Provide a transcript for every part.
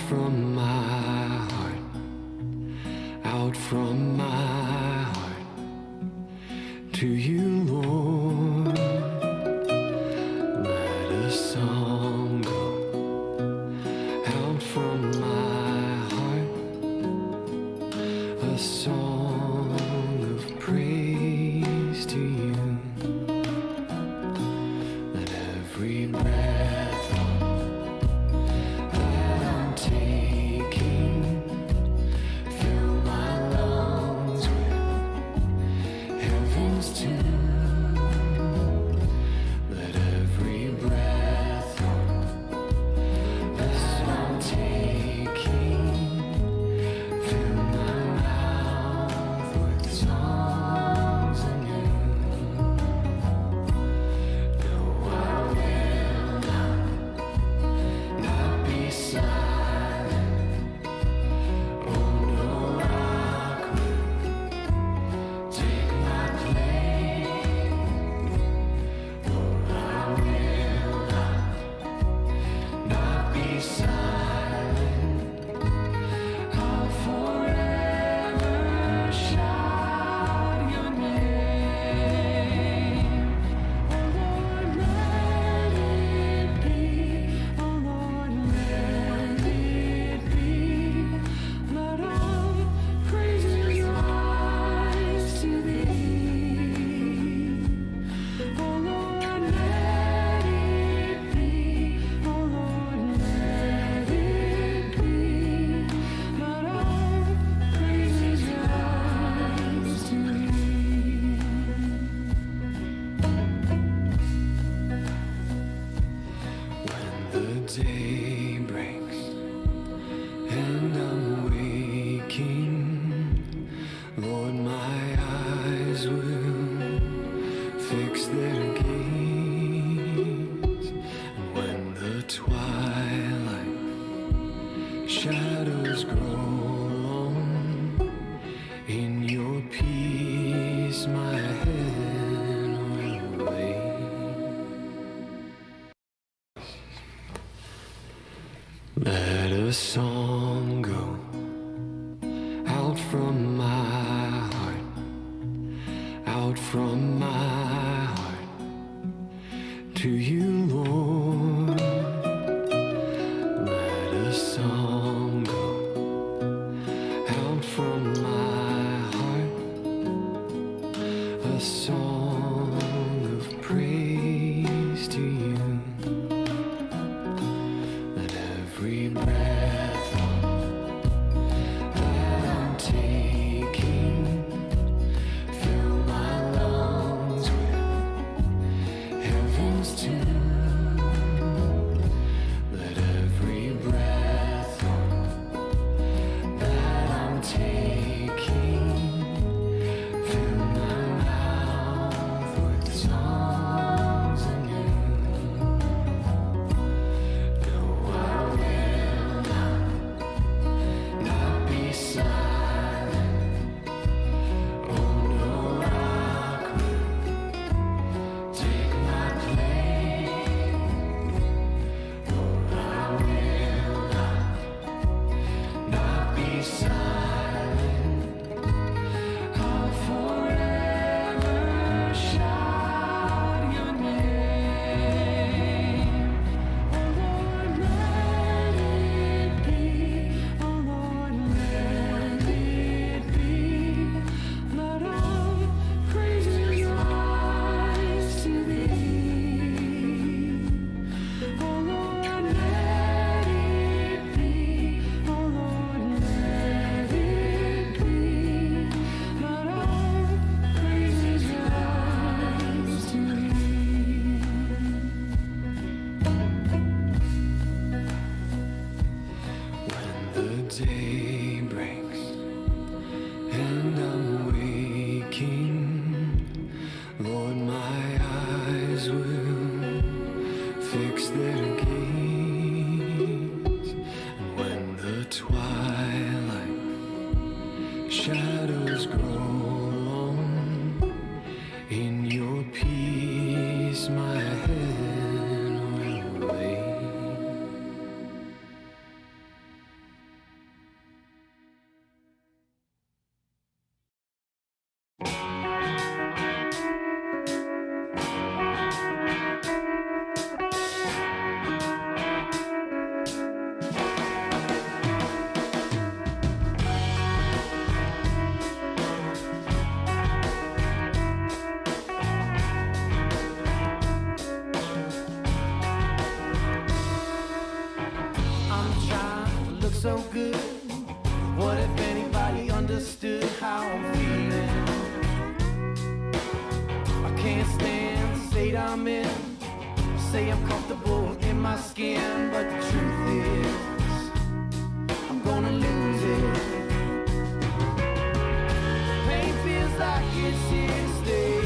from my heart, out from my heart to you, Lord. Let a song go out from my heart, a song of praise to you. Let every breath that I'm taking fill my lungs with heaven's tune. Let every breath that I'm taking fill my mouth with songs anew. No, I will not be silent. Oh no, rock will take my place. Oh, I will not be silent. I'll forever shout your name. Oh Lord, let it be. Oh Lord, let it be. Let all praises rise to thee. Oh Lord, let it be. Oh Lord, let it be. Let all praises rise to thee. When the day breaks and I'm waking, Lord, my eyes will fix their gaze. And when the twilight shadows grow long, in your peace my head will lay. Let a song go out from my heart, out from my heart to you, Lord. Let a song go out from my heart, a song of praise to you. Let every breath that I'm taking fill my lungs with heaven's tune. Let every breath that I'm taking fill my mouth with songs anew. No, I will not be silent. Oh no, rock will take my place. Oh, I will not be silent. I'll forever shout your name. Oh Lord, let it be. Oh Lord, let it be. Let all praises rise to thee. Oh Lord, let it be. Oh Lord, let it be. Let all praises rise to thee. When the day breaks and I'm waking, Lord, my eyes will fix their gaze. And when the twilight shadows grow long, in your peace my head will lay. so good. What if anybody understood how I'm feeling? I can't stand the state I'm in. Say I'm comfortable in my skin, but the truth is I'm gonna lose it. Pain feels like it's here to stay.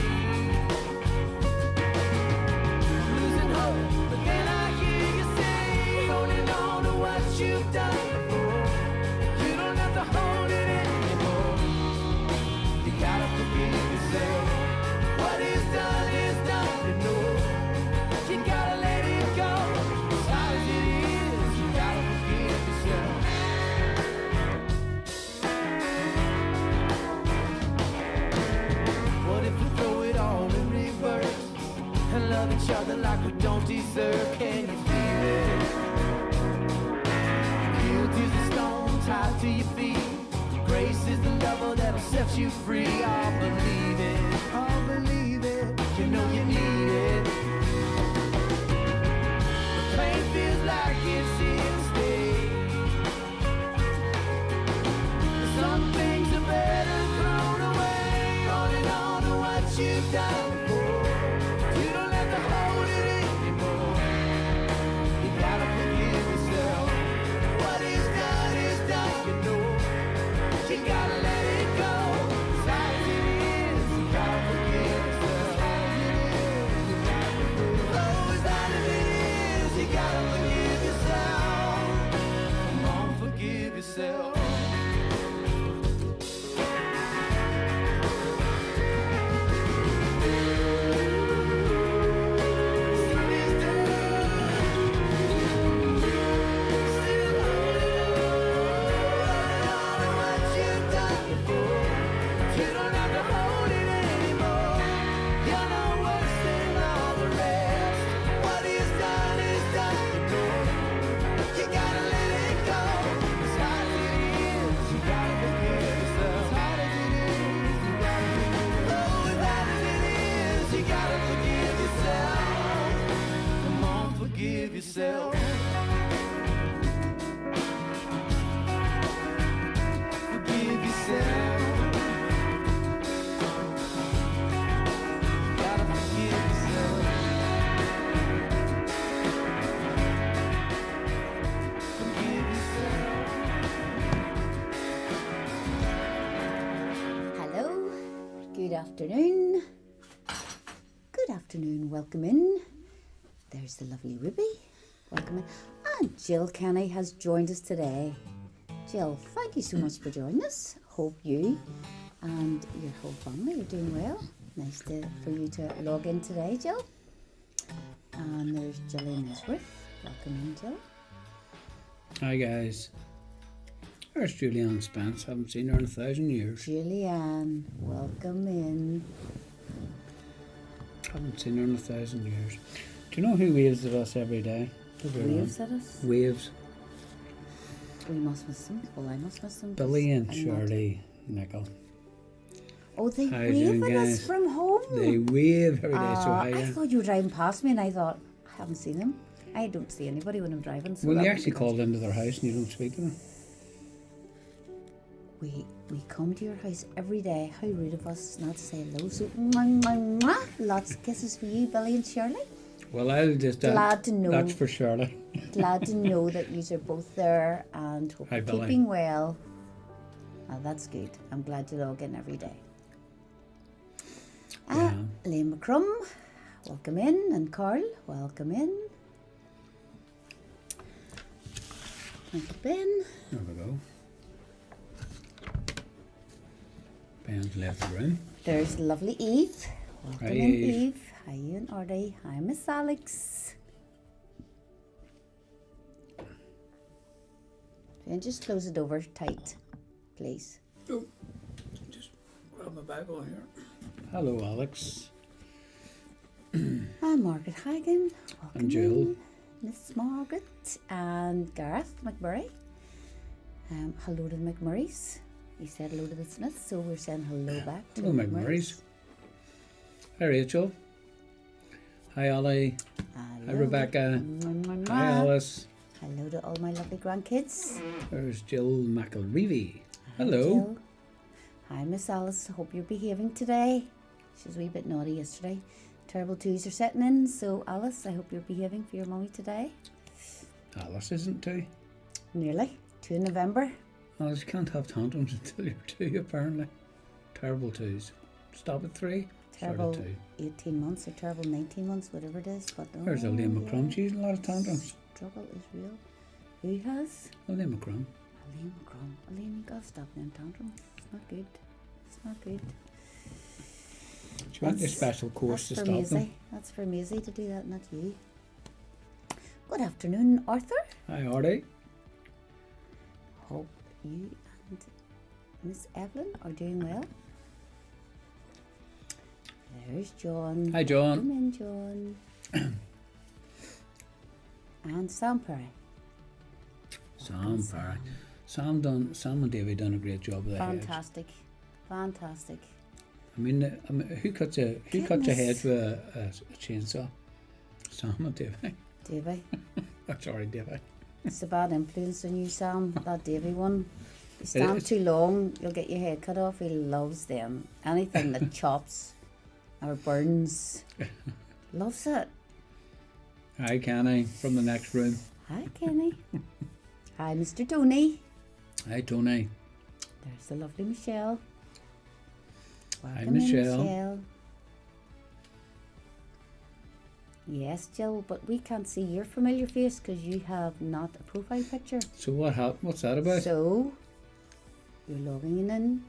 I'm losing hope, but then I hear you say, holding on to what you've done before. You don't have to hold it anymore. You gotta forgive yourself. What is done, you know. You gotta let it go. As hard as it is, you gotta forgive yourself. What if we throw it all in reverse and love each other like we don't deserve? Can you feel it? Guilt is a stone tied to your feet. Grace is the level that'll set you free. I'll believe it. I'll believe it. You know you need it. Pain feels like it's here to stay. Some things are better thrown away. Holding on to what you've done before. You don't have to hold it anymore. You gotta forgive yourself. What is done, you know. You gotta let it go. As hard as it is, you gotta forgive yourself. Oh, as hard as it is, you gotta forgive yourself. Come on, forgive yourself. Some is done. Still holding on to what you've done before. You don't have to hold it anymore. You're no worse than all the rest. What is done, you know. You gotta let it go. As hard as it is, you gotta forgive yourself. As hard as it is, you gotta forgive yourself. Oh, as hard as it is, you gotta forgive yourself. Come on, forgive yourself. Forgive yourself. Gotta forgive yourself. Forgive yourself. Hello, good afternoon. Good afternoon, welcome in. There's the lovely Ruby, welcome in. And Jill Kenny has joined us today. Jill, thank you so much for joining us. Hope you and your whole family are doing well. Nice for you to log in today, Jill. And there's Gillian Nesworth. Welcome in, Jill. Hi guys. There's Julianne Spence. Haven't seen her in 1,000 years. Julianne, welcome in. Haven't seen her in 1,000 years. Do you know who waves at us every day? Waves at us. Waves. We must miss them. Well, I must miss them. Billy and I'm not- Shirley Nicol. Oh, they How you wave doing, at us guys? from home. They wave every day. So I how thought you were driving past me and I thought, I haven't seen them. I don't see anybody when I'm driving. So Well, that you would actually be called into their house and you don't speak to them. We come to your house every day. How rude of us not to say hello. So, mwah, mwah, mwah. Lots of kisses for you, Billy and Shirley. Well, I'll just... Glad to know. That's for Shirley. Glad to know that you are both there and hope Hi, you're Billy. keeping well. Oh, that's good. I'm glad you log in every day. Yeah. Liam McCrum, welcome in. And Carl, welcome in. Thank you, Ben. There we go. Ben's left the room. There's lovely Eve. Welcome Hi, in, Eve. Eve. Hi, you and Artie. Hi, Miss Alex. And just close it over tight, please. Oh, just grab my bag on here. Hello, Alex. Hi, Margaret Hagen. Welcome And Jill. in. Miss Margaret and Gareth McMurray. Hello to the McMurrays. You said hello to the Smiths, so we're saying hello back to Hello, the McMurrays. Hi, Rachel. Hi, Ollie. Hi, Rebecca. Hi, Alice. Hello to all my lovely grandkids. There's Jill McElreevy. Hi, Hello. Jill. Hi, Miss Alice. Hope you're behaving today. She was a wee bit naughty yesterday. Terrible twos are setting in, so Alice, I hope you're behaving for your mummy today. Alice isn't 2. Nearly. 2 November. Alice, you can't have tantrums until you're 2, apparently. Terrible 2s. Stop at 3. Terrible Start at 2. 18 months or terrible 19 months, whatever it is. But There's Liam McCrum. She's a lot of tantrums. Struggle is real. Who has? Liam McCrum. Elaine McCrum. Elaine, you gotta stop them tantrums. It's not good. It's not good. She went to a That's- special course to That's stop for them. Maisie. That's for Maisie to do that, not you. Good afternoon, Arthur. Hi, Artie. Hope you and Miss Evelyn are doing well. There's John. Hi, John. Come in, John. And Sam Perry. Sam Parry. Sam and David done a great job with the hedge. Fantastic. Fantastic. I mean, who cuts a Goodness. hedge with a chainsaw? Sam and David. Davy. Sorry, David. It's a bad influence on you, Sam. That Davy one. You stand is. too long, you'll get your head cut off. He loves them. Anything that chops or burns. Loves it. Hi, Kenny, from the next room. Hi, Kenny. Hi, Mr. Tony. Hi, Tony. There's the lovely Michelle. Hi, Welcome in, Michelle. Michelle. Yes, Jill, but we can't see your familiar face because you have not a profile picture. So what's that about? So, you're logging in.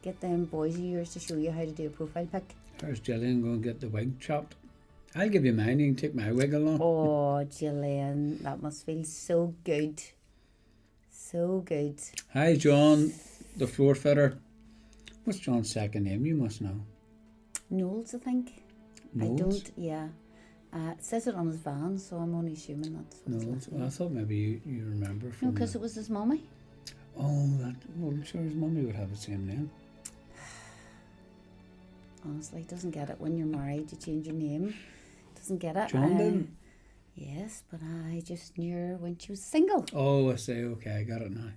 Get them boys of yours to show you how to do a profile pic. There's Gillian going to get the wig chopped. I'll give you mine. You can take my wig along. Oh, Gillian, that must feel so good. So good. Hi, John, the floor fitter. What's John's second name? You must know. Knowles, I think. Knowles? I don't, yeah. It says it on his van, so I'm only assuming that's what it's Knowles. like. Well, I thought maybe you remember from. No, because it was his mummy. Well, I'm sure his mummy would have the same name. Honestly, doesn't get it when you're married. You change your name. Doesn't get it. John didn't? Yes, but I just knew her when she was single. Oh, I see. Okay, I got it now.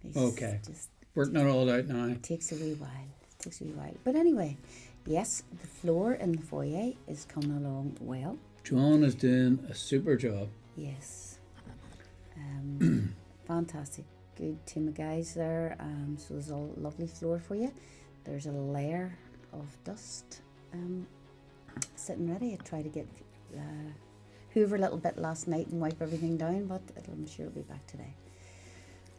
It's Okay. Just Working it all out now. takes a wee while. It takes a wee while. But anyway, yes, the floor in the foyer is coming along well. John is doing a super job. Yes. Fantastic. Good team of guys there. So there's a lovely floor for you. There's a layer of dust sitting ready. I tried to get hoover a little bit last night and wipe everything down, but I'm sure it'll be back today.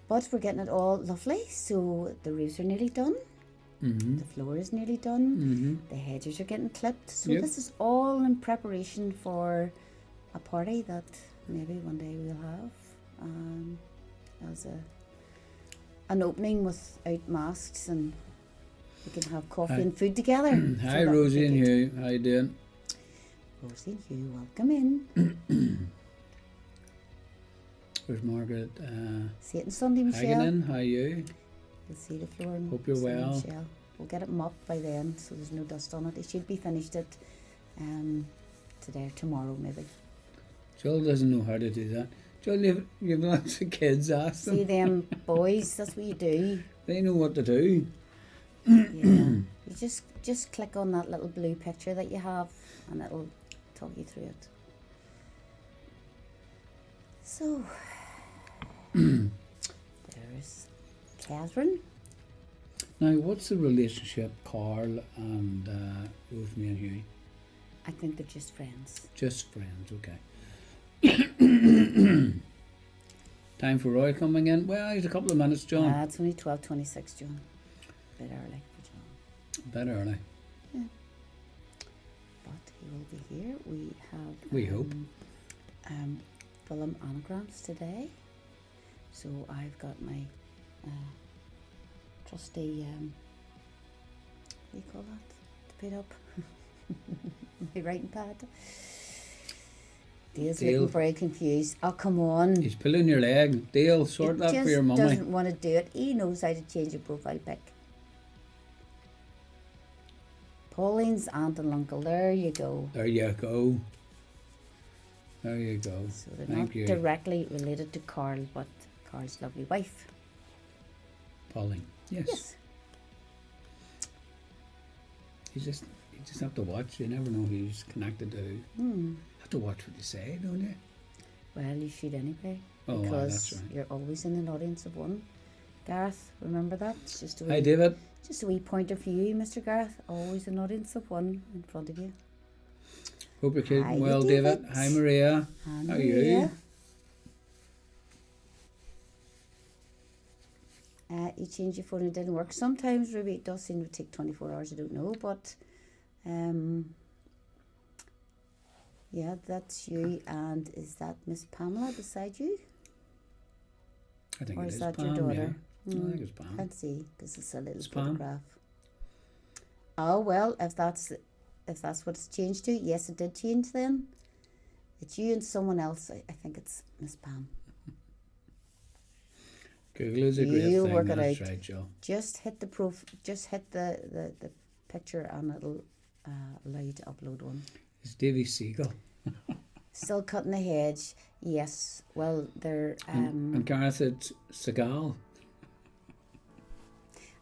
But we're getting it all lovely. So the roofs are nearly done. Mm-hmm. The floor is nearly done. Mm-hmm. The hedges are getting clipped. So Yep. this is all in preparation for a party that maybe one day we'll have as an opening without masks, and we can have coffee Hi. and food together. So Hi, that would Rosie be and good. Hugh. How you doing? Rosie and Hugh, welcome in. There's Margaret See it on Sunday, Michelle. Hagenin. How are you? You'll see the floor on Hope you're Sunday, well. Michelle. We'll get it mopped by then, so there's no dust on it. It should be finished today or tomorrow, maybe. Jill doesn't know how to do that. Jill, you've lots of kids. Ask See them. them boys, that's what you do. They know what to do. Yeah. You just click on that little blue picture that you have and it'll talk you through it. So there's Catherine. Now, what's the relationship, Carl and Rosemary and Hugh? I think they're just friends. Just friends, okay. Time for Roy coming in. Well, he's a couple of minutes, John. It's only 12:26, John. A bit early for John. Bit early. But he will be here. We have We hope. film anagrams today. So I've got my trusty what do you call that? To put up my writing pad. Dale's Dale. looking very confused. Oh, come on. He's pulling your leg. Dale, sort He that for just your mummy. doesn't want to do it. He knows how to change a profile pic. Pauline's aunt and uncle. There you go. There you go. There you go. So they're Thank not you, directly related to Carl, but Carl's lovely wife. Pauline. Yes. Yes. You just have to watch. You never know who's connected to who. Hmm. Have to watch what you say, don't you? Well, you should anyway. Oh, aye, Because that's right. you're always in an audience of one. Gareth, remember that? It's just a Hi, wee, David. just a wee pointer for you, Mr. Gareth. Always an audience of one in front of you. Hope you're keeping Hi, well, David. David. Hi, Maria. And How are you? Maria. You change your phone and it didn't work. Sometimes, Ruby, it does seem to take 24 hours. I don't know, but yeah, that's you. And is that Miss Pamela beside you? I think Or it is is that Pam, your daughter? Yeah. I think it's Pam. Can't see because it's a little It's Pam. photograph. Oh well, if that's what it's changed to, yes, it did change. Then it's you and someone else. I think it's Miss Pam. Google is a great You'll thing. work it That's out. right, Joe. Just hit the Just hit the picture, and it'll allow you to upload one. It's Davy Seagull. Still cutting the hedge. Yes. Well, they're. And Gareth, it's Seagal.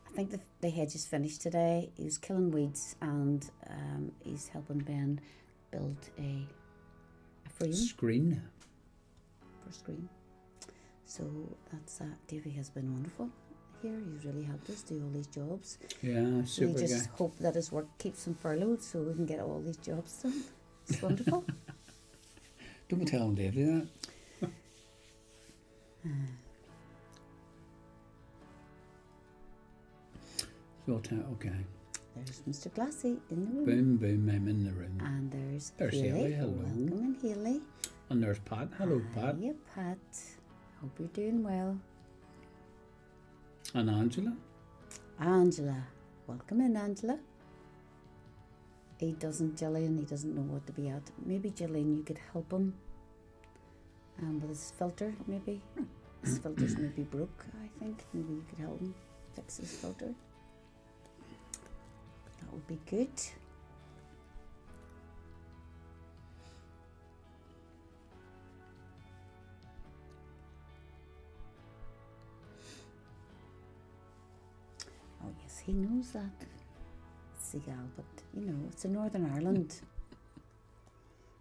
I think the hedge is finished today. He's killing weeds, and he's helping Ben build a frame Screen. for screen. So that's Davy has been wonderful here. He's really helped us do all these jobs. Yeah, We super guy. just hope that his work keeps him furloughed so we can get all these jobs done. It's wonderful. Don't be telling Davy that. So, okay. There's Mr. Glassy in the room. Boom, boom, I'm in the room. And there's Haley. Haley. Hello. Welcome in, Haley. And there's Pat. Hello, Pat. Hiya, Pat. Hope you're doing well. And Angela. Angela. Welcome in, Angela. He doesn't, Gillian, he doesn't know what to be at. Maybe, Gillian, you could help him with his filter, maybe. His filter's maybe broke, I think. Maybe you could help him fix his filter. That would be good. Oh yes, he knows that. Seagull, but you know, it's in Northern Ireland.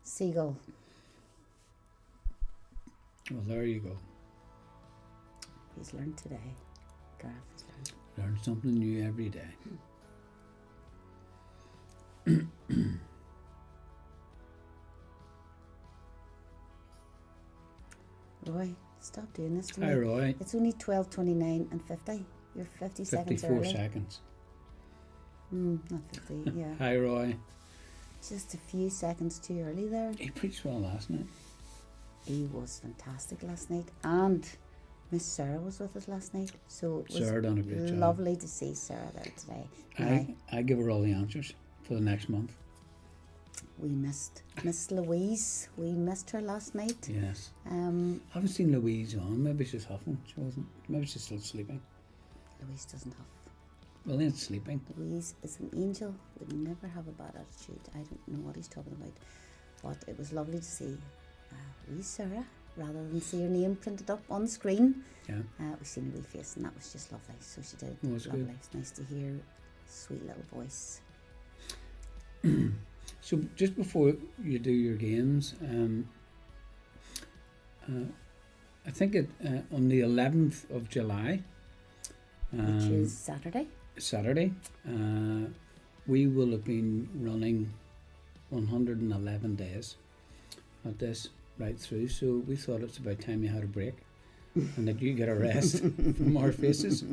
Seagull. Well, there you go. He's learned today. Gareth has learned. Learn something new every day. Roy, stop doing this to Hi, me. Roy. It's only 12:29 and 50. You're 50 seconds 54 early. seconds. Not 50, yeah. Hi, Roy. Just a few seconds too early there. He preached well last night. He was fantastic last night. And Miss Sarah was with us last night. So it was Sarah done a great job. lovely to see Sarah there today. Now, I give her all the answers for the next month. we missed Miss Louise. We missed her last night. Yes. I I haven't seen Louise on. Maybe she's huffing. She wasn't. Maybe she's still sleeping. Louise doesn't have. Well, then sleeping. Louise is an angel. Would never have a bad attitude. I don't know what he's talking about. But it was lovely to see wee Sarah, rather than see her name printed up on the screen. Yeah. We seen her wee face, and that was just lovely. So she did Oh, that's lovely. good. It's nice to hear sweet little voice. So just before you do your games, I think on the 11th of July, Which is Saturday. Saturday, we will have been running 111 days at this right through. So we thought it's about time you had a break and that you get a rest from our faces.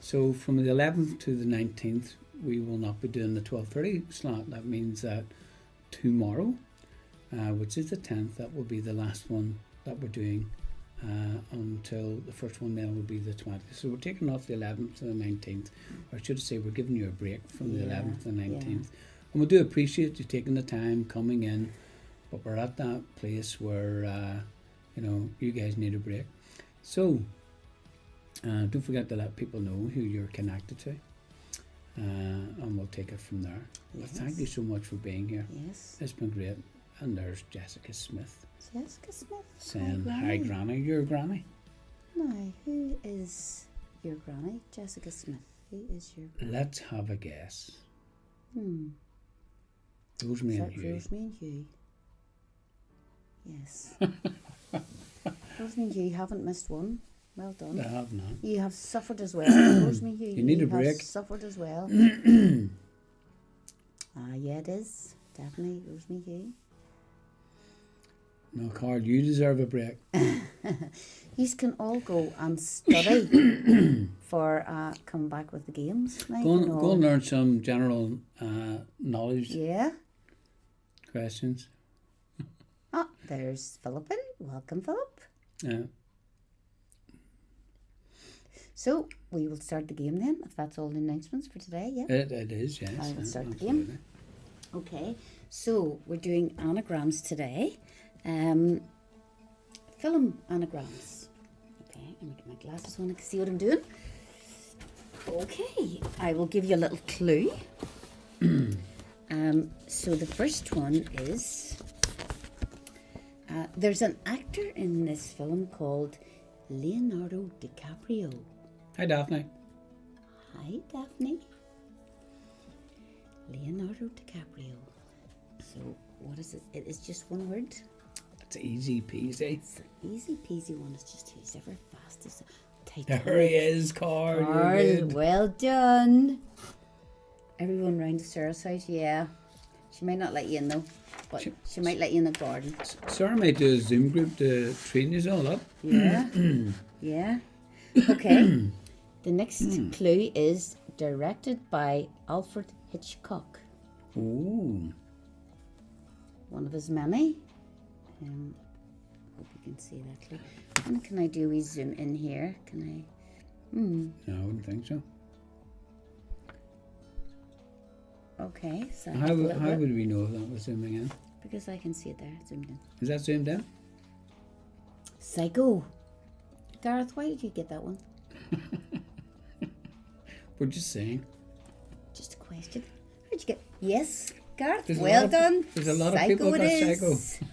So from the 11th to the 19th, we will not be doing the 12:30 slot. That means that tomorrow, which is the 10th, that will be the last one that we're doing until the first one then will be the 20th. So we're taking off the 11th to the 19th, or should I say we're giving you a break from the 11th to the 19th. And we do appreciate you taking the time, coming in, but we're at that place where, you guys need a break. So don't forget to let people know who you're connected to. And we'll take it from there. Well, thank you so much for being here. Yes. It's been great. And there's Jessica Smith. Jessica Smith. saying, "Hi, Granny, your Granny." Now, who is your granny? Jessica Smith. Who is your... Let's have a guess. Is Rosemary and that Hugh. Rosemary and Hugh? Yes. Rosemary and Hugh, you haven't missed one. Well I done. have not. You have suffered as well. Rosemary and Hugh, You need a have break. suffered as well. Yeah, it is. Definitely Rosemary and Hugh. No, Carl, you deserve a break. You can all go and study for coming back with the games. Now, Go you and, can go all- and learn some general knowledge Yeah. questions. Ah, there's Philip in. Welcome, Philip. Yeah. So, we will start the game then, if that's all the announcements for today, yeah? It is, yes. I will yeah, start the game. absolutely. Okay, so we're doing anagrams today. Film anagrams. Okay, let me get my glasses on, I can see what I'm doing. Okay, I will give you a little clue. So the first one is, there's an actor in this film called Leonardo DiCaprio. Hi, Daphne. Hi, Daphne. Leonardo DiCaprio. So, what is it? It is just one word. It's easy peasy. It's an easy peasy one. It's just who's ever fastest. There he is, Carl. You're Carl, good. well done. Everyone round Sarah's house, yeah. She might not let you in though, but she might let you in the garden. Sarah might do a Zoom group to train you all up. Yeah. Yeah. Okay. The next clue is directed by Alfred Hitchcock. Ooh. One of his many. Hope you can see that clue. And can I do a wee zoom in here? Can I? No, I wouldn't think so. Okay. So I How, have a little how bit, would we know if that was zooming in? because I can see it there, zoomed in. Is that zoomed in? Psycho. Gareth, why did you get that one? We're just saying. Just a question. Where'd you get? Yes, Gareth. There's a well lot of- done. there's a lot of Psycho people it got is. Psycho.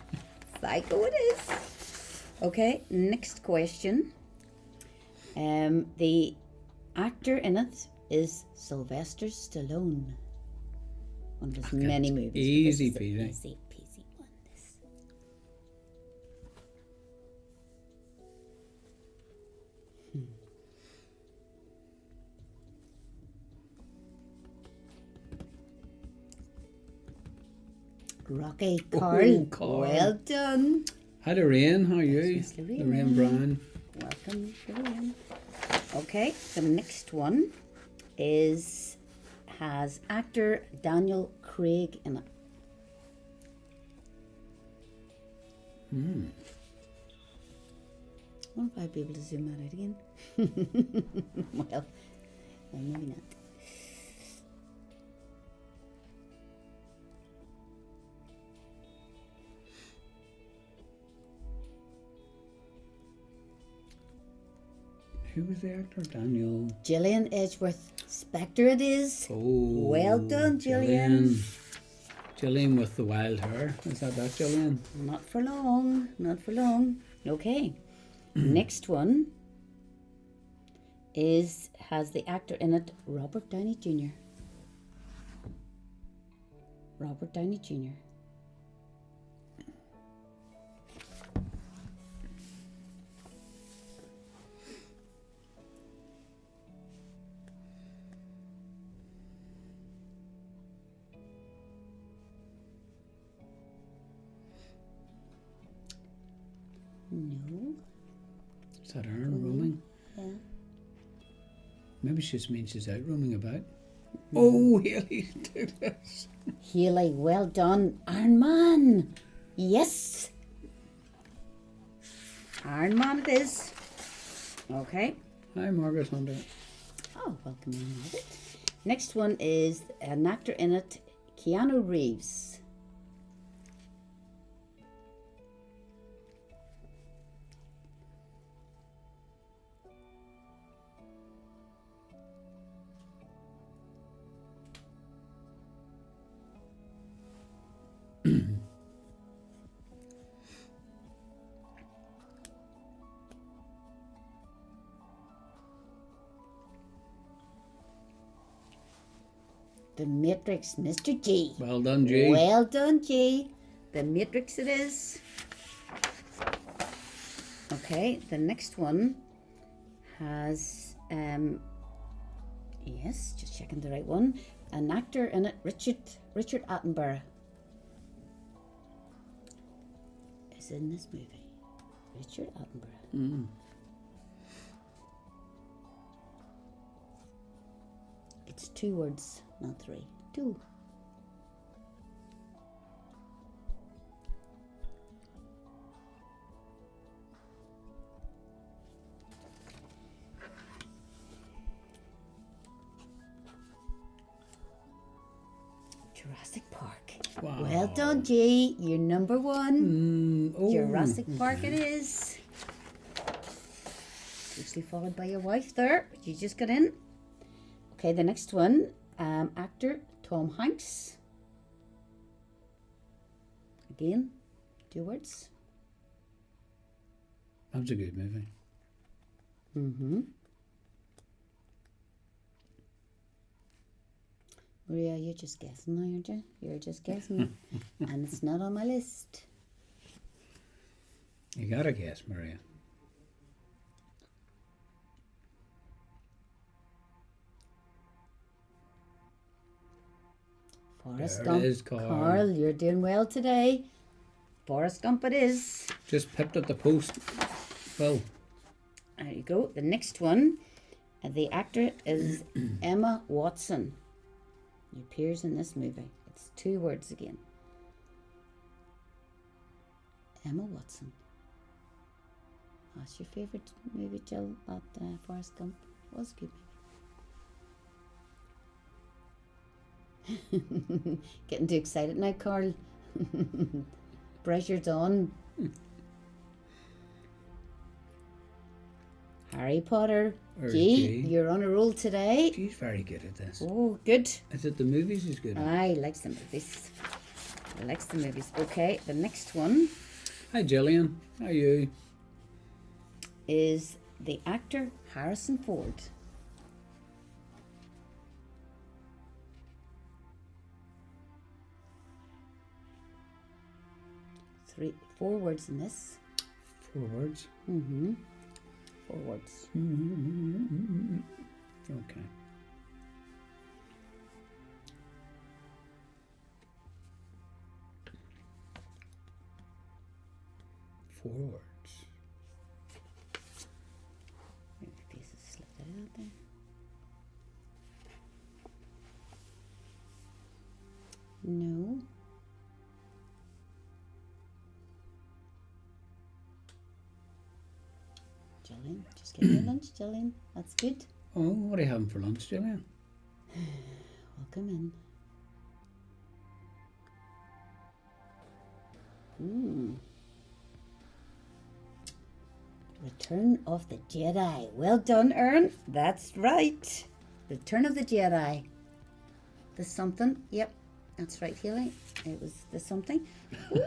Psycho it is. Okay, next question. The actor in it is Sylvester Stallone. One of his many movies. but easy this is an peasy. Easy peasy one. This. Rocky Carl. Carl. Well done. Hi, Lorraine. How are you? Miss Lorraine. Lorraine Brown. Welcome, Lorraine. Okay, the next one has actor Daniel Craig in it. I wonder if I'd be able to zoom that out again. well, maybe not. Who was the actor? Daniel. Gillian Edgeworth. Spectre it is. Oh. Well done, Gillian. Gillian with the wild hair. Is that Gillian? Not for long. Not for long. Okay. Next one has the actor in it Robert Downey Jr. Robert Downey Jr. No. Is that Erin roaming? Yeah. Maybe she just means she's out roaming about. Oh, Haley, do this. Haley, well done. Iron Man. Yes. Iron Man it is. Okay. Hi, Margaret Hunter. Oh, welcome in, Margaret. Next one is an actor in it, Keanu Reeves. The Matrix, Mr. G. Well done, G. Well done, G. The Matrix it is. Okay, the next one has, yes, just checking the right one. An actor in it, Richard Attenborough, is in this movie. Richard Attenborough. It's 2 words, not 3. 2. Jurassic Park. Wow. Well done, G. You're number 1. Oh, Jurassic Park it is. Usually followed by your wife there. You just got in. Okay, the next one. Actor Tom Hanks. Again, 2 words. That was a good movie. Maria, you're just guessing now, aren't you? You're just guessing. And it's not on my list. You gotta guess, Maria. Forrest There it Gump. is, Carl. Carl, you're doing well today. Forrest Gump it is. Just pipped at the post. Well, There you go. The next one. The actor is Emma Watson. She appears in this movie. It's 2 words again. Emma Watson. What's your favourite movie, Jill? That Forrest Gump was a good movie. Getting too excited now, Carl. Pressure's on. Harry Potter. Or G, G. you're on a roll today. she's very good at this. Oh, good. Is it the movies he's good at? I likes the movies. I likes the movies. Okay, the next one Hi, Gillian. How are you? is the actor Harrison Ford. 4 words in this. 4 words. 4 words. Okay. Four words. Maybe pieces slipped out there. No. Jillian, just getting your lunch, Jillian. That's good. Oh, what are you having for lunch, Gillian? Welcome in. Return of the Jedi. Well done, Ern. That's right. Return of the Jedi. The something. Yep, that's right, Haley. It was the something.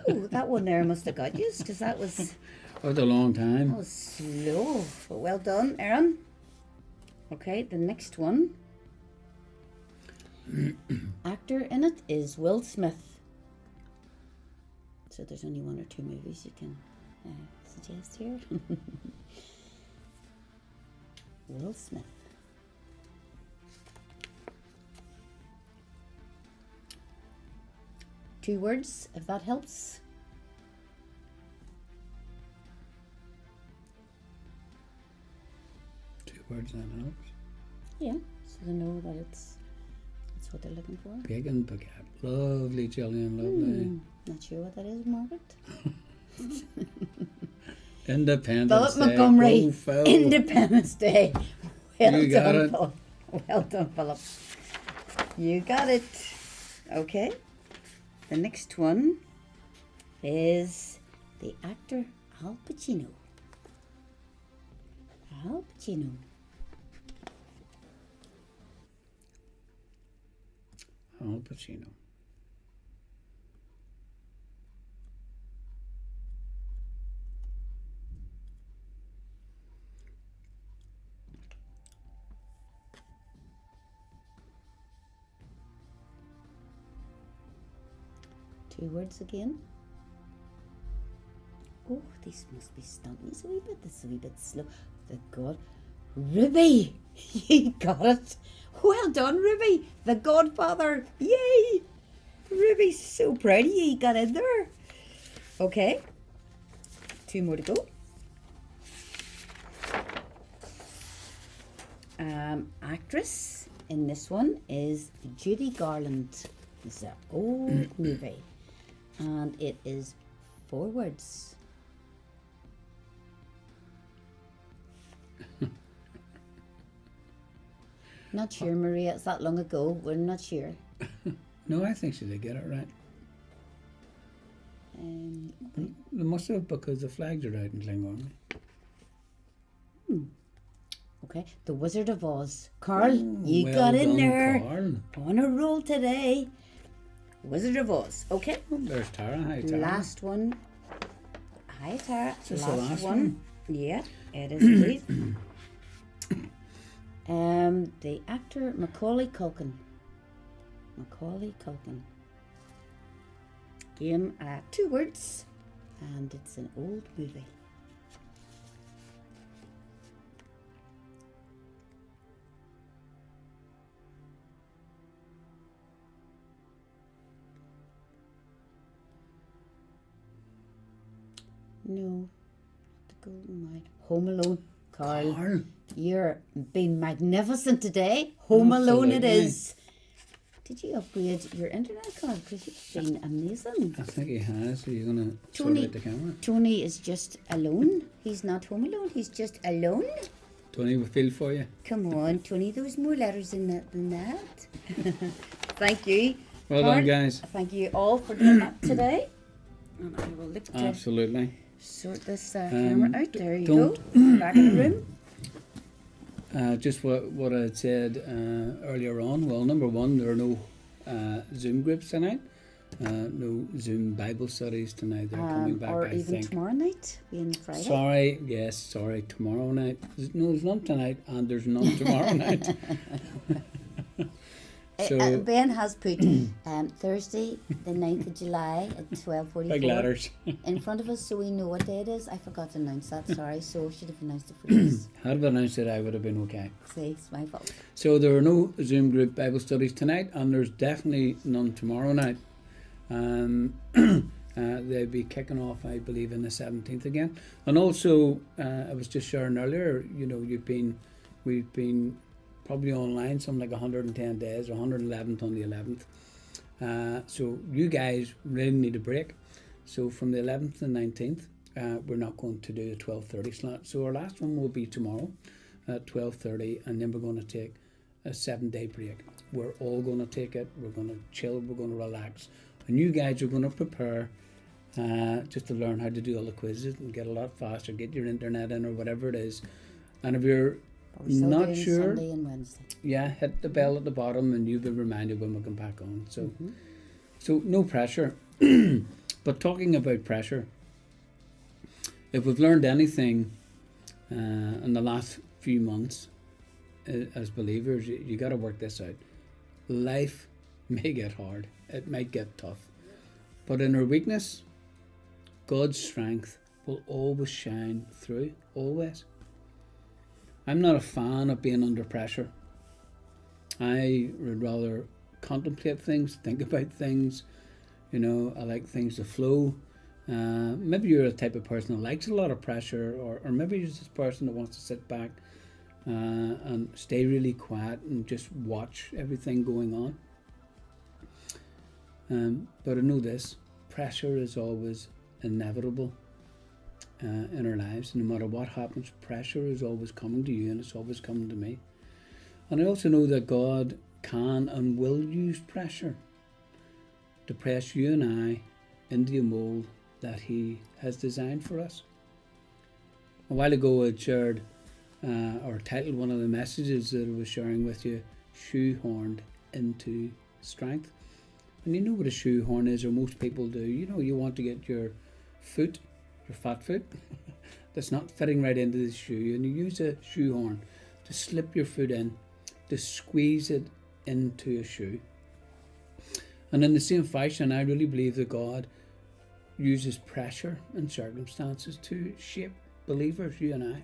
Ooh, that one there must have got used because that was Oh, it's a long time. slow. But well done, Aaron. Okay, the next one. Actor in it is Will Smith. So there's only 1 or 2 movies you can suggest here. Will Smith. Two words, if that helps. Two words, that helps. Yeah, so they know that that's what they're looking for. Bacon baguette. Lovely, Gillian, lovely. Not sure what that is, Margaret. Independence Philip Day. Montgomery, Oh, Phil. Independence Day. Well You got done, it. Philip. Well done, Philip. You got it. Okay. The next one is the actor Al Pacino. Al Pacino. Al Pacino. 2 words again. Oh, these must be stunting us a wee bit. This is a wee bit slow. The God. Ruby! You got it. Well done, Ruby. The Godfather. Yay! Ruby's so proud of you. You got in there. Okay. 2 more to go. Actress in this one is Judy Garland. This is an old movie. And it is 4 words. Not sure, Maria. It's that long ago. We're not sure. No, I think she did get it right. They must have, because the flags are out in Glengarry. Okay. The Wizard of Oz. Carl, you well got in done, there. Carl. On a roll today. Wizard of Oz. Okay. Oh, there's Tara. Hi, Tara. Last one. Hi, Tara. this the last one. one? Yeah, it is indeed. The actor Macaulay Culkin. Macaulay Culkin. Game 2 words, and it's an old movie. No, the Golden Mile. Home Alone. Carl, Carl. you're being magnificent today. Home Alone it Absolutely. is. Did you upgrade your internet card? Because you've been amazing. I think he has. So you're going to sort Tony. out the camera. Tony is just alone. He's not home alone. He's just alone. Tony, we feel for you. Come on, Tony. There's more letters in that than that. Thank you. Well Carl, done, guys. Thank you all for doing that today. And I will look to Absolutely. sort this camera out. There you don't- go. Back in the room. Just what I had said earlier on. Well, number one, there are no Zoom groups tonight. No Zoom Bible studies tonight. They're coming back, Or I even think. tomorrow night, being Friday. Sorry, tomorrow night. No, there's none tonight, and there's none tomorrow night. So, Ben has put Thursday, the 9th of July at 12:44 big letters. in front of us, so we know what day it is. I forgot to announce that. Sorry, so I should have announced it for us. Had I announced it, I would have been okay. See, it's my fault. So there are no Zoom group Bible studies tonight, and there's definitely none tomorrow night. They'll be kicking off, I believe, in the 17th again. And also, I was just sharing earlier, you know, we've been probably online something like 110 days, or 111th on the 11th. So you guys really need a break. So from the 11th and 19th, we're not going to do a 12:30 slot. So our last one will be tomorrow at 12:30, and then we're going to take a 7-day break. We're all going to take it. We're going to chill. We're going to relax. And you guys are going to prepare just to learn how to do all the quizzes and get a lot faster, get your internet in or whatever it is. And if you're But we're still not doing sure, Sunday and Wednesday. yeah, hit the bell at the bottom and you'll be reminded when we come back on. So, so no pressure. But talking about pressure, if we've learned anything in the last few months as believers, you got to work this out. Life may get hard. It might get tough. But in our weakness, God's strength will always shine through, always. I'm not a fan of being under pressure. I would rather contemplate things, think about things. You know, I like things to flow. Maybe you're a type of person that likes a lot of pressure, or maybe you're just a person that wants to sit back and stay really quiet and just watch everything going on. But I know this, pressure is always inevitable in our lives. No matter what happens, pressure is always coming to you, and it's always coming to me. And I also know that God can and will use pressure to press you and I into the mold that He has designed for us. A while ago I shared or titled one of the messages that I was sharing with you, Shoehorned into Strength. And you know what a shoehorn is, or most people do. You know, you want to get your foot, your fat foot, that's not fitting right into the shoe, and you use a shoehorn to slip your foot in, to squeeze it into a shoe. And in the same fashion, I really believe that God uses pressure and circumstances to shape believers, you and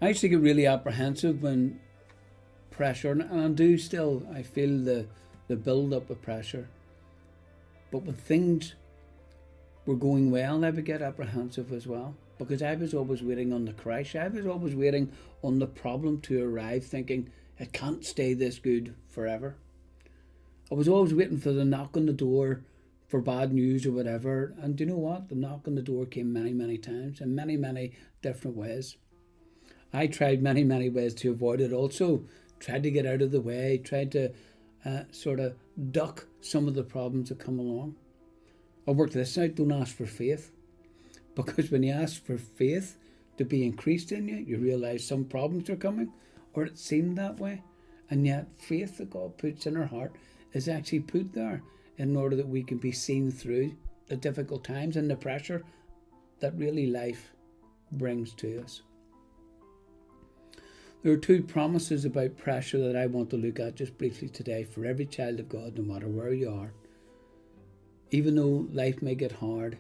I used to get really apprehensive when pressure, and I do still, I feel the build up of pressure. But when things were going well, I would get apprehensive as well, because I was always waiting on the crash. I was always waiting on the problem to arrive, thinking it can't stay this good forever. I was always waiting for the knock on the door for bad news or whatever. And do you know what? The knock on the door came many, many times in many, many different ways. I tried many, many ways to avoid it also. Tried to get out of the way, tried to sort of duck some of the problems that come along. I worked this out: don't ask for faith. Because when you ask for faith to be increased in you, you realise some problems are coming, or it seemed that way. And yet faith that God puts in our heart is actually put there in order that we can be seen through the difficult times and the pressure that really life brings to us. There are two promises about pressure that I want to look at just briefly today for every child of God, no matter where you are. Even though life may get hard,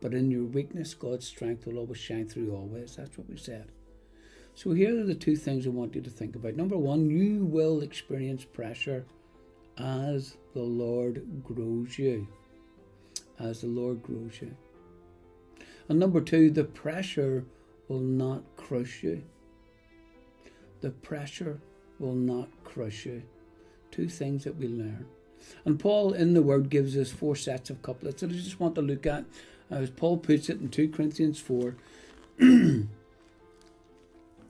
but in your weakness, God's strength will always shine through always. That's what we said. So here are the two things I want you to think about. Number one, you will experience pressure as the Lord grows you. As the Lord grows you. And number two, the pressure will not crush you. The pressure will not crush you. Two things that we learn. And Paul in the Word gives us 4 sets of couplets that I just want to look at. As Paul puts it in 2 Corinthians 4. And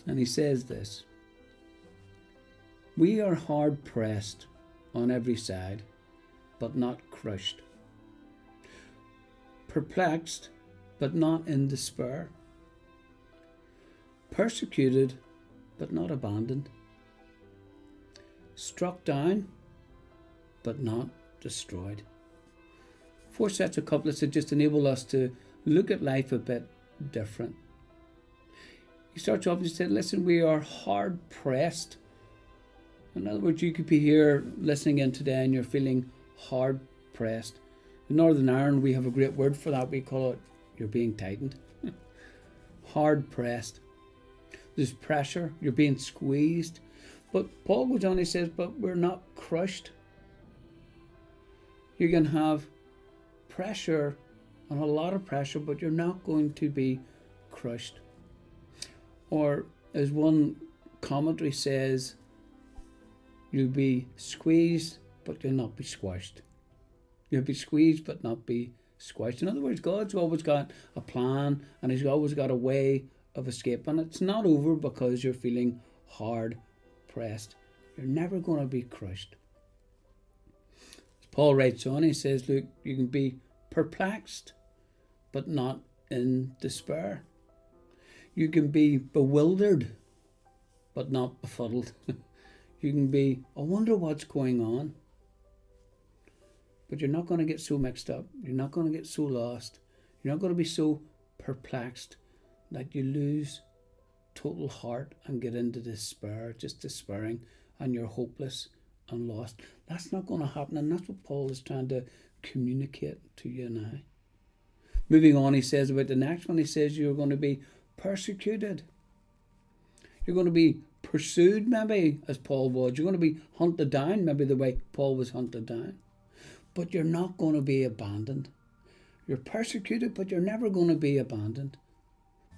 he says this: we are hard pressed on every side, but not crushed. Perplexed, but not in despair. Persecuted, but not abandoned. Struck down, but not destroyed. 4 sets of couplets that just enable us to look at life a bit different. He starts off and he said, listen, we are hard pressed. In other words, you could be here listening in today and you're feeling hard pressed. In Northern Ireland, we have a great word for that. We call it, you're being tightened. Hard pressed. There's pressure. You're being squeezed. But Paul goes on, he says, but we're not crushed. You can have pressure and a lot of pressure, but you're not going to be crushed. Or as one commentary says, you'll be squeezed, but you'll not be squashed. You'll be squeezed, but not be squashed. In other words, God's always got a plan and he's always got a way of escape. And it's not over because you're feeling hard pressed. You're never going to be crushed. As Paul writes on, he says, look, you can be perplexed, but not in despair. You can be bewildered, but not befuddled. You can be, I wonder what's going on. But you're not going to get so mixed up. You're not going to get so lost. You're not going to be so perplexed that you lose total heart and get into despair, just despairing, and you're hopeless and lost. That's not going to happen, and that's what Paul is trying to communicate to you and I. Moving on, he says about the next one, he says you're going to be persecuted. You're going to be pursued, maybe, as Paul was. You're going to be hunted down, maybe the way Paul was hunted down. But you're not going to be abandoned. You're persecuted, but you're never going to be abandoned.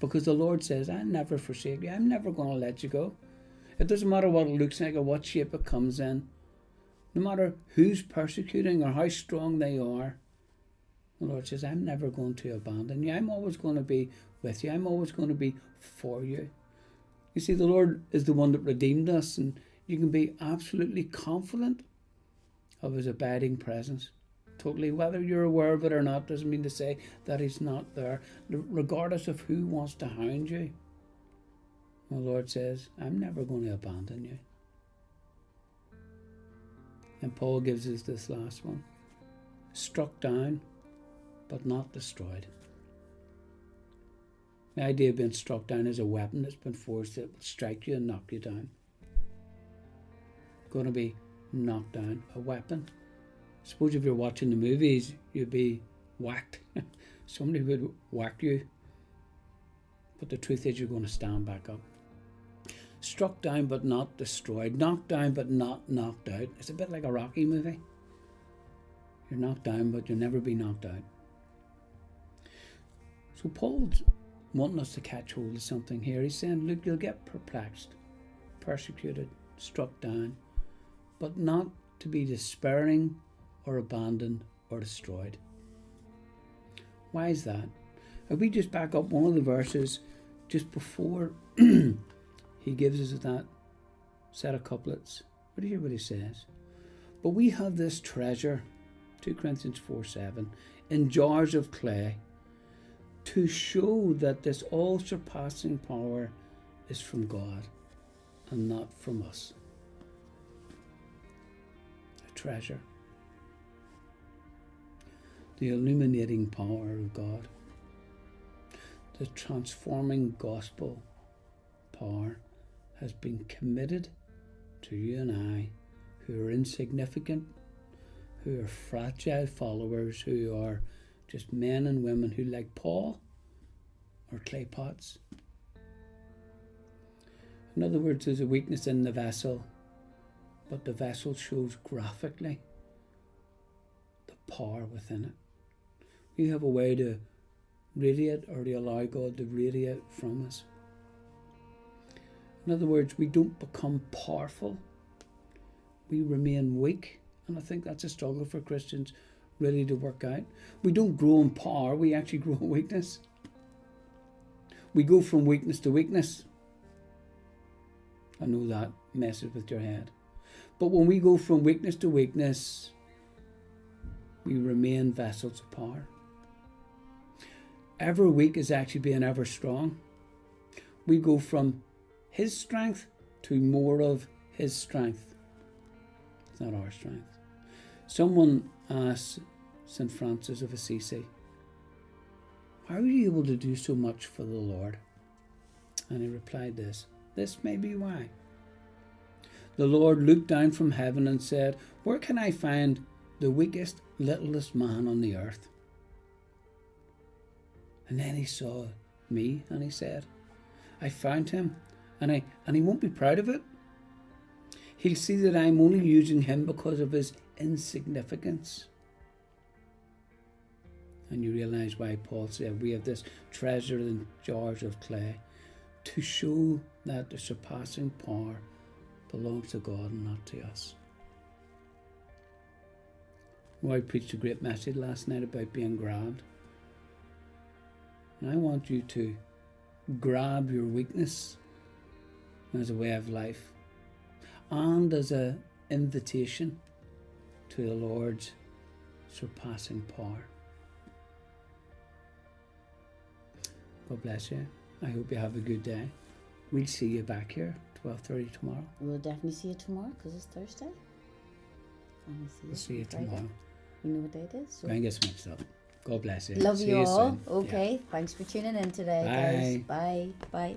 Because the Lord says, I'll never forsake you. I'm never going to let you go. It doesn't matter what it looks like or what shape it comes in. No matter who's persecuting or how strong they are, the Lord says, I'm never going to abandon you. I'm always going to be with you. I'm always going to be for you. You see, the Lord is the one that redeemed us, and you can be absolutely confident of his abiding presence. Totally, whether you're aware of it or not, doesn't mean to say that he's not there, regardless of who wants to hound you. The Lord says, I'm never going to abandon you. And Paul gives us this last one. Struck down, but not destroyed. The idea of being struck down is a weapon that's been forced that will strike you and knock you down. Going to be knocked down. A weapon Suppose if you're watching the movies, you'd be whacked. Somebody would whack you. But the truth is, you're going to stand back up. Struck down but not destroyed. Knocked down but not knocked out. It's a bit like a Rocky movie. You're knocked down but you'll never be knocked out. So Paul's wanting us to catch hold of something here. He's saying, look, you'll get perplexed, persecuted, struck down, but not to be despairing or abandoned or destroyed. Why is that? If we just back up one of the verses just before he gives us that set of couplets, what do you hear what he says? But we have this treasure, 2 Corinthians 4:7, in jars of clay, to show that this all-surpassing power is from God and not from us. A treasure. The illuminating power of God. The transforming gospel power has been committed to you and I, who are insignificant, who are fragile followers, who are just men and women who, like Paul, are clay pots. In other words, there's a weakness in the vessel, but the vessel shows graphically the power within it. We have a way to radiate, or to allow God to radiate from us. In other words, we don't become powerful. We remain weak. And I think that's a struggle for Christians really to work out. We don't grow in power, we actually grow in weakness. We go from weakness to weakness. I know that messes with your head. But when we go from weakness to weakness, we remain vessels of power. Ever weak is actually being ever strong. We go from his strength to more of his strength. It's not our strength. Someone asked St. Francis of Assisi, how are you able to do so much for the Lord? And he replied this may be why. The Lord looked down from heaven and said, where can I find the weakest, littlest man on the earth? And then he saw me and he said, I found him, and he won't be proud of it. He'll see that I'm only using him because of his insignificance. And you realize why Paul said we have this treasure in jars of clay, to show that the surpassing power belongs to God and not to us. Well, I preached a great message last night about being grabbed. And I want you to grab your weakness as a way of life and as an invitation to the Lord's surpassing power. God bless you. I hope you have a good day. We'll see you back here 12:30 tomorrow. We'll definitely see you tomorrow because it's Thursday. And We'll see you Friday. tomorrow. You know what day it is? So Don't get mixed up. God bless you. love See you all. soon. Okay. Yeah. Thanks for tuning in today, guys. Bye. Bye.